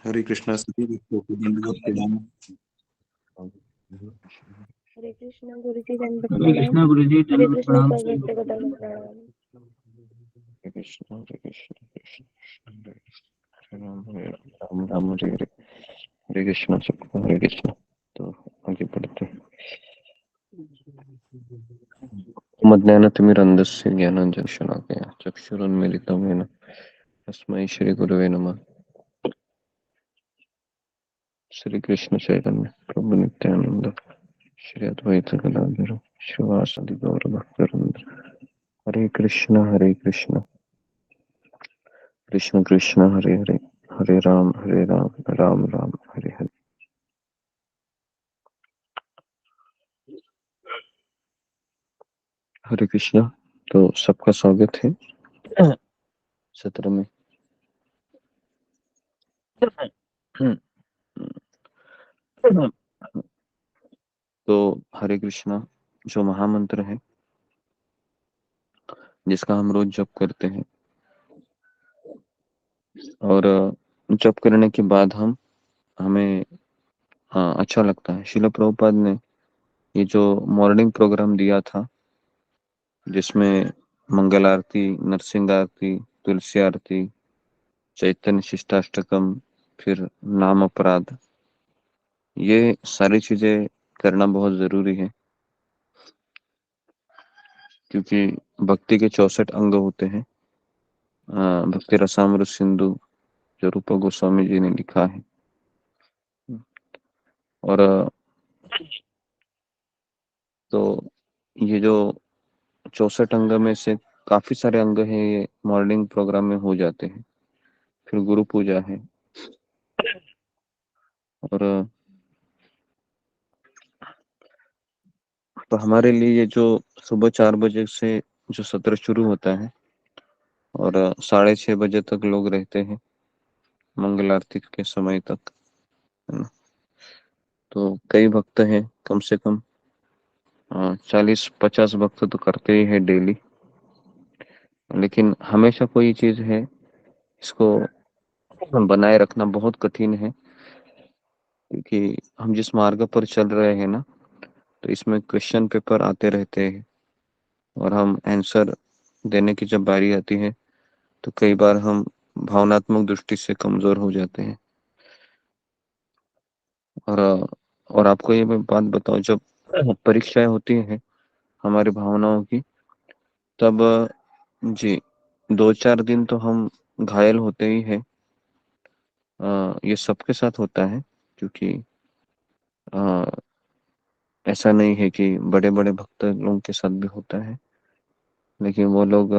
हरे कृष्णा सभी भक्तों को दंडवत प्रणाम। हरे कृष्णा गुरु जी दंडवत हरे प्रणाम। कृष्णा गुरु जी हरे दंडवत कृष्णा प्रणाम। सब भक्त को दंडवत प्रणाम। हरे कृष्ण कृष्ण हरे राम हरे राम राम हरे हरे, हरे कृष्णा सबको हरे कृष्णा। तो आगे बढ़ते हैं। मज्ञानतिमिरन्धस्य ज्ञानाञ्जनशलाकया चक्षुरुन्मीलितं येन तस्मै श्रीगुरवे नमः। श्री कृष्ण चैतन्य प्रभु नित्यानंद श्री अद्वैत गदाधर शिवासादि गौर भक्तवृंद। हरे कृष्ण कृष्ण कृष्ण हरे हरे, हरे राम राम राम हरे हरे। हरे कृष्णा। तो सबका स्वागत है सत्र में। तो हरे कृष्णा जो महामंत्र है जिसका हम रोज जप करते हैं, और जप करने के बाद हमें अच्छा लगता है। शिला प्रभुपाद ने ये जो मॉर्निंग प्रोग्राम दिया था जिसमें मंगल आरती, नरसिंह आरती, तुलसी आरती, चैतन्य शिष्टाष्टकम, फिर नाम अपराध, ये सारी चीजें करना बहुत जरूरी है क्योंकि भक्ति के 64 अंग होते हैं। भक्ति रसामृत सिंधु जो रूपा गोस्वामी जी ने लिखा है, और तो ये जो 64 अंग में से काफी सारे अंग हैं, ये मॉर्निंग प्रोग्राम में हो जाते हैं। फिर गुरु पूजा है, और तो हमारे लिए ये जो सुबह 4 बजे से जो सत्र शुरू होता है और 6:30 बजे तक लोग रहते हैं मंगल आरती के समय तक, है ना। तो कई भक्त हैं, कम से कम 40-50 भक्त तो करते ही है डेली। लेकिन हमेशा कोई चीज है, इसको बनाए रखना बहुत कठिन है क्योंकि हम जिस मार्ग पर चल रहे हैं ना, तो इसमें क्वेश्चन पेपर आते रहते हैं और हम आंसर देने की जब बारी आती है तो कई बार हम भावनात्मक दृष्टि से कमजोर हो जाते हैं। और आपको ये मैं बात बताऊं, जब परीक्षाएं होती हैं हमारी भावनाओं की, तब जी 2-4 दिन तो हम घायल होते ही हैं। ये सबके साथ होता है क्योंकि अ, ऐसा नहीं है कि बड़े बड़े भक्त लोगों के साथ भी होता है, लेकिन वो लोग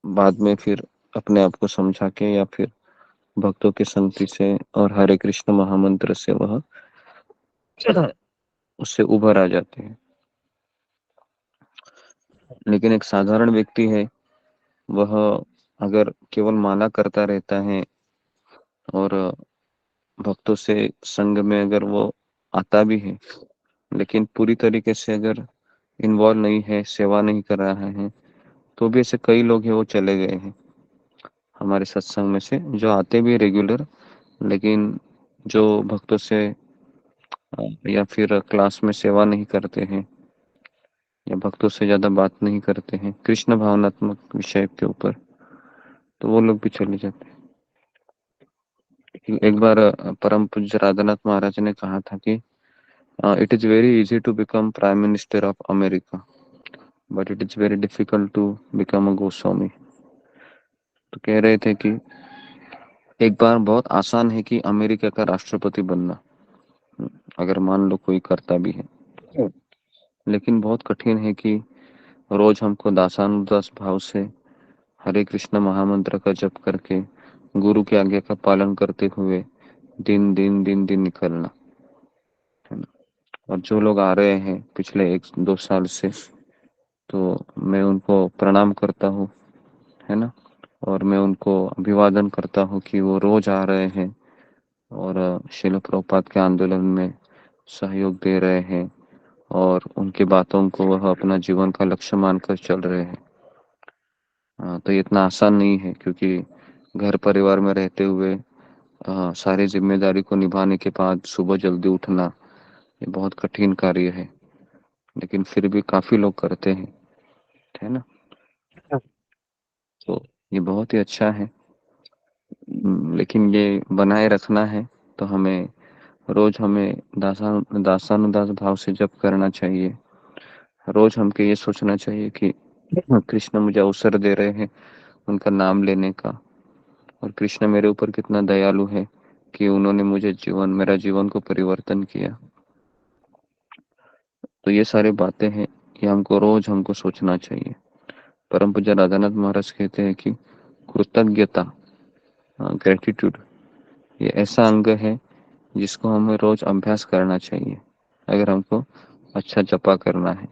बाद में फिर अपने आप को समझा के या फिर भक्तों की संगति से और हरे कृष्ण महामंत्र से वह उससे उभर आ जाते हैं। लेकिन एक साधारण व्यक्ति है, वह अगर केवल माला करता रहता है और भक्तों से संग में अगर वो आता भी है, लेकिन पूरी तरीके से अगर इन्वॉल्व नहीं है, सेवा नहीं कर रहा है, तो भी ऐसे कई लोग हैं वो चले गए हैं हमारे सत्संग में से, जो आते भी रेगुलर, लेकिन जो भक्तों से या फिर क्लास में सेवा नहीं करते हैं या भक्तों से ज्यादा बात नहीं करते हैं कृष्ण भावनात्मक विषय के ऊपर, तो वो लोग भी चले जाते हैं। एक बार परम पूज्य राधानाथ महाराज ने कहा था कि it is very easy to become prime minister of America, but it is very difficult to become a Goswami. तो कह रहे थे कि एक बार बहुत आसान है कि अमेरिका का राष्ट्रपति बनना, अगर मान लो कोई करता भी है, लेकिन बहुत कठिन है कि रोज हमको दासानुदास भाव से हरे कृष्ण महामंत्र का जप करके गुरु की आज्ञा का पालन करते हुए दिन निकलना, है ना। और जो लोग आ रहे हैं पिछले 1-2 साल से, तो मैं उनको प्रणाम करता हूँ, है ना। और मैं उनको अभिवादन करता हूँ कि वो रोज आ रहे हैं और शिल प्रभुपाद के आंदोलन में सहयोग दे रहे हैं और उनकी बातों को वह अपना जीवन का लक्ष्य मानकर चल रहे हैं। तो ये इतना आसान नहीं है क्योंकि घर परिवार में रहते हुए सारी जिम्मेदारी को निभाने के बाद सुबह जल्दी उठना, ये बहुत कठिन कार्य है, लेकिन फिर भी काफी लोग करते हैं, है ना। तो ये बहुत ही अच्छा है। लेकिन ये बनाए रखना है तो हमें दासानुदास भाव से जप करना चाहिए। रोज हमको ये सोचना चाहिए कि कृष्ण मुझे अवसर दे रहे हैं उनका नाम लेने का, और कृष्ण मेरे ऊपर कितना दयालु है कि उन्होंने मेरा जीवन को परिवर्तन किया। तो ये सारी बातें हैं, ये हमको सोचना चाहिए। परम पूज्य राधानाथ महाराज कहते हैं कि कृतज्ञता, ग्रेटिट्यूड, ये ऐसा अंग है जिसको हमें रोज अभ्यास करना चाहिए अगर हमको अच्छा जपा करना है।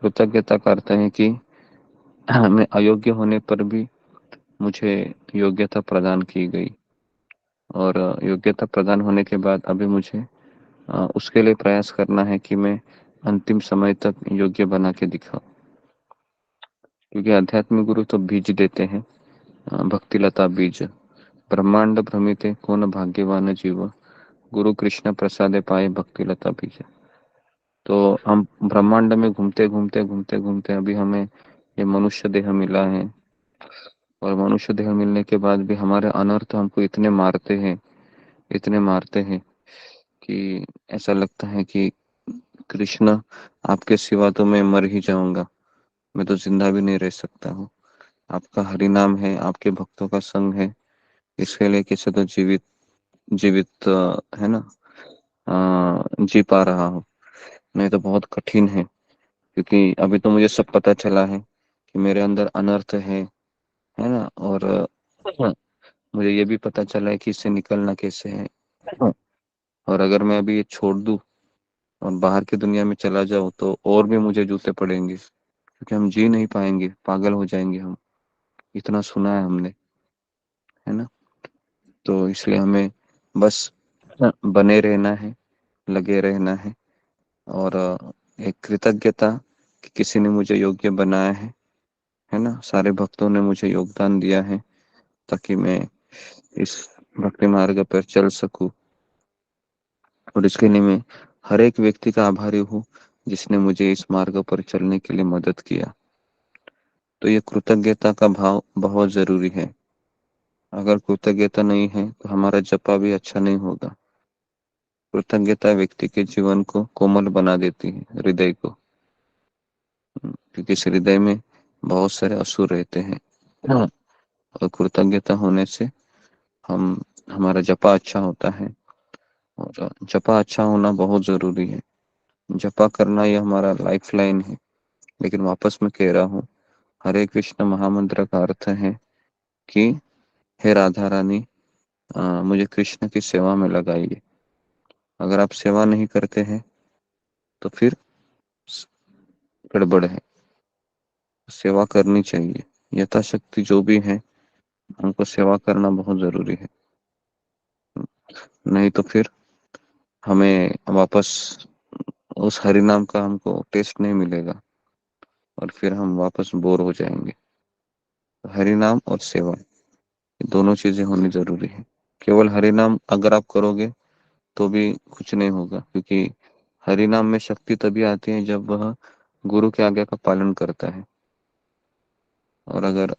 कृतज्ञता का अर्थ है कि मैं अयोग्य होने पर भी मुझे योग्यता प्रदान की गई, और योग्यता प्रदान होने के बाद अभी मुझे उसके लिए प्रयास करना है कि मैं अंतिम समय तक योग्य बना के दिखाऊं। क्योंकि आध्यात्मिक गुरु तो बीज देते हैं, भक्ति लता बीज, ब्रह्मांड भ्रमिते कौन भाग्यवान जीव, गुरु कृष्ण प्रसादे पाए भक्ति लता बीज। तो हम ब्रह्मांड में घूमते घूमते अभी हमें ये मनुष्य देह मिला है, और मनुष्य देह मिलने के बाद भी हमारे अनर्थ हमको इतने मारते हैं कि ऐसा लगता है कि कृष्ण, आपके सिवा तो मैं मर ही जाऊंगा, मैं तो जिंदा भी नहीं रह सकता हूँ। आपका हरि नाम है, आपके भक्तों का संग है, इसके लिए कैसे तो जीवित जीवित है ना, जी पा रहा हूँ। नहीं तो बहुत कठिन है, क्योंकि अभी तो मुझे सब पता चला है कि मेरे अंदर अनर्थ है ना। और मुझे ये भी पता चला है कि इससे निकलना कैसे है। और अगर मैं अभी ये छोड़ दूं और बाहर की दुनिया में चला जाऊं तो और भी मुझे जूते पड़ेंगे, क्योंकि हम जी नहीं पाएंगे, पागल हो जाएंगे हम। इतना सुना है हमने, है ना। तो इसलिए हमें बस बने रहना है, लगे रहना है, और एक कृतज्ञता कि किसी ने मुझे योग्य बनाया है ना। सारे भक्तों ने मुझे योगदान दिया है ताकि मैं इस भक्ति मार्ग पर चल सकूं, और इसके लिए मैं हर एक व्यक्ति का आभारी हूँ जिसने मुझे इस मार्ग पर चलने के लिए मदद किया। तो ये कृतज्ञता का भाव बहुत जरूरी है। अगर कृतज्ञता नहीं है तो हमारा जपा भी अच्छा नहीं होगा। कृतज्ञता व्यक्ति के जीवन को कोमल बना देती है, हृदय को। क्योंकि इस हृदय में बहुत सारे असुर रहते हैं। हाँ। और कृतज्ञता होने से हम हमारा जपा अच्छा होता है, और जपा अच्छा होना बहुत जरूरी है। जपा करना ये हमारा लाइफ लाइन है। लेकिन वापस मैं कह रहा हूँ, हरे कृष्ण महामंत्र का अर्थ है कि हे राधा रानी, मुझे कृष्ण की सेवा में लगाइए। अगर आप सेवा नहीं करते हैं तो फिर गड़बड़ है। सेवा करनी चाहिए, यथाशक्ति जो भी है हमको सेवा करना बहुत जरूरी है। नहीं तो फिर हमें वापस उस हरि नाम का हमको टेस्ट नहीं मिलेगा, और फिर हम वापस बोर हो जाएंगे। तो हरि नाम और सेवा, ये दोनों चीजें होनी जरूरी है। केवल हरि नाम अगर आप करोगे तो भी कुछ नहीं होगा, क्योंकि हरि नाम में शक्ति तभी आती है जब वह गुरु के आज्ञा का पालन करता है। और अगर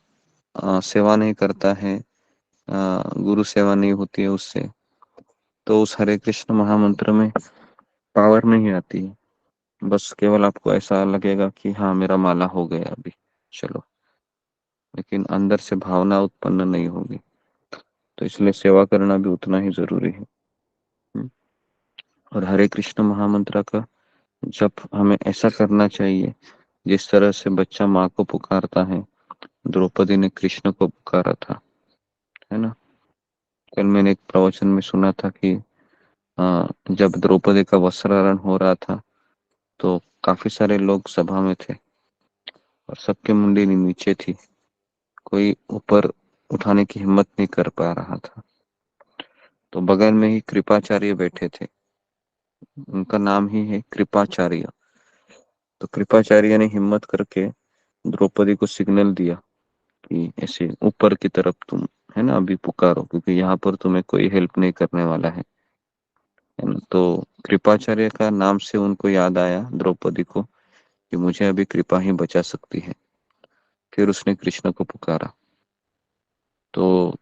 सेवा नहीं करता है, गुरु सेवा नहीं होती है उससे, तो उस हरे कृष्ण महामंत्र में पावर नहीं आती है। बस केवल आपको ऐसा लगेगा कि हाँ मेरा माला हो गया अभी, चलो, लेकिन अंदर से भावना उत्पन्न नहीं होगी। तो इसलिए सेवा करना भी उतना ही जरूरी है। हम्म। और हरे कृष्ण महामंत्र का जप हमें ऐसा करना चाहिए जिस तरह से बच्चा माँ को पुकारता है। द्रौपदी ने कृष्ण को पुकारा था, है ना। कल मैंने एक प्रवचन में सुना था कि जब द्रौपदी का वस्त्राहरण हो रहा था तो काफी सारे लोग सभा में थे, और सबके मुंडी नीचे थी, कोई ऊपर उठाने की हिम्मत नहीं कर पा रहा था। तो बगल में ही कृपाचार्य बैठे थे, उनका नाम ही है कृपाचार्य। तो कृपाचार्य ने हिम्मत करके द्रौपदी को सिग्नल दिया कि ऐसे ऊपर की तरफ तुम है ना अभी पुकारो, क्योंकि यहाँ पर तुम्हें कोई हेल्प नहीं करने वाला है ना। तो कृपाचार्य का नाम से उनको याद आया द्रौपदी को कि मुझे अभी कृपा ही बचा सकती है। फिर उसने कृष्ण को पुकारा। तो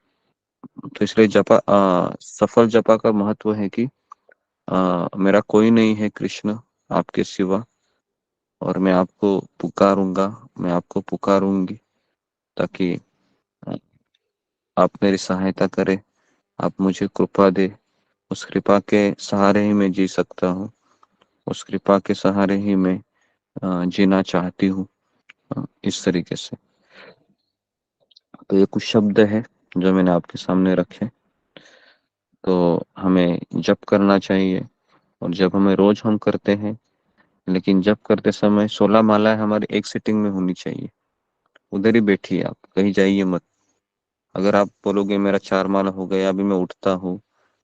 इसलिए सफल जपा का महत्व है कि मेरा कोई नहीं है कृष्ण आपके सिवा, और मैं आपको पुकारूंगा, मैं आपको पुकारूंगी, ताकि अ, आप मेरी सहायता करें, आप मुझे कृपा दे। उस कृपा के सहारे ही मैं जी सकता हूँ, उस कृपा के सहारे ही मैं जीना चाहती हूँ। इस तरीके से। तो ये कुछ शब्द है जो मैंने आपके सामने रखे। तो हमें जप करना चाहिए, और जब हमें रोज हम करते हैं, लेकिन जप करते समय 16 मालाएं हमारी एक सिटिंग में होनी चाहिए। उधर ही बैठिए, आप कहीं जाइए मत। अगर आप बोलोगे मेरा 4 माला हो गया अभी मैं उठता हूँ,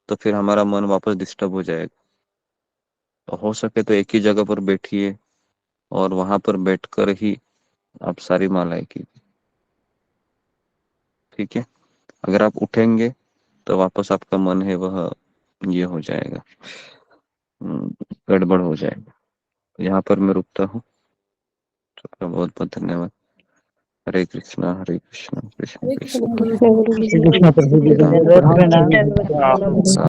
तो फिर हमारा मन वापस डिस्टर्ब हो जाएगा। तो हो सके तो एक ही जगह पर बैठिए, और वहां पर बैठकर ही आप सारी मालाएं कीजिए। ठीक है। अगर आप उठेंगे तो वापस आपका मन है वह ये हो जाएगा, गड़बड़ हो जाएगा। तो यहाँ पर मैं रुकता हूँ। सबका बहुत बहुत धन्यवाद। हरे कृष्णा हरे कृष्णा कृष्ण हरे कृष्ण कृष्ण हरे गुरु जी, कृष्ण प्रभु जी, राम जय राम प्रणाम। दंडवत प्रणाम गुरु जी। हरे